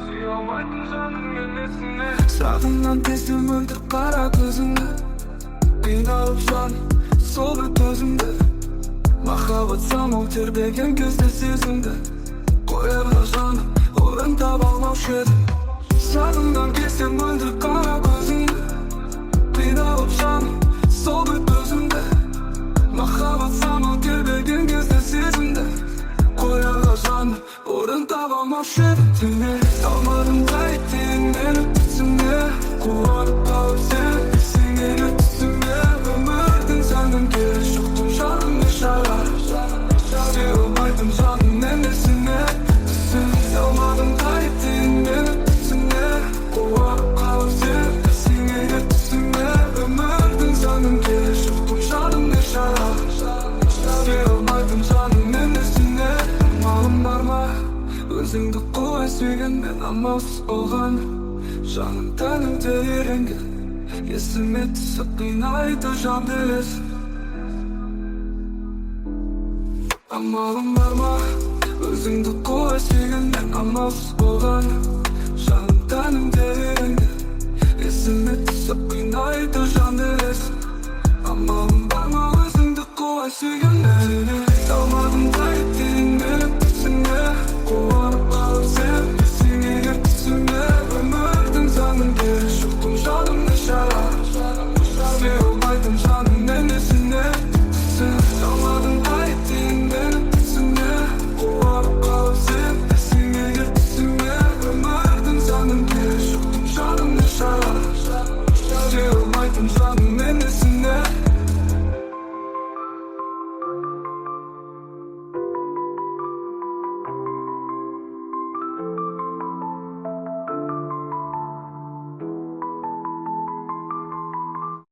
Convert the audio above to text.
Сүйе алмайтын жанның несіне. Сағынған кезде мөлдір қара көзіңді, қиналып жан сол бір төзімді. Махаббат самал тербеген кезде сезімді. Қойарға жаным, орын таба алмаушы едім. Сағынған кезде мөлдір қара көзіңді, қиналып жан сол бір төзімді. Махаббат самал тербеген кезде сезімді. Қойарға жаным, орын таба алмаушы едім. Түне алмадым қайтейін мені түсіме. Қуанып қалып сен кірсең егер түсіме. Өмірдің заңын ұқтым жаным шара. Сүйе алмайтын жанның несіне. Түсіне алмадым қайтейін мені түсіме. Қуанып қалып сен кірсең егер түсіме. Өмірдің заңын ұқтым жаным шара. Сүйе алмайтын жанның несіне. Амалым бар ма? Өзіңді қуа сүйген мен амалсыз болған. Жаным тәнім тербеген, есіме түсіп қинайды жанды есім. Амалым бар ма? Өзіңді қуа сүйген мен амалсыз болған. Жаным тәнім тербеген, есіме түсіп қинайды жанды есім. Амалым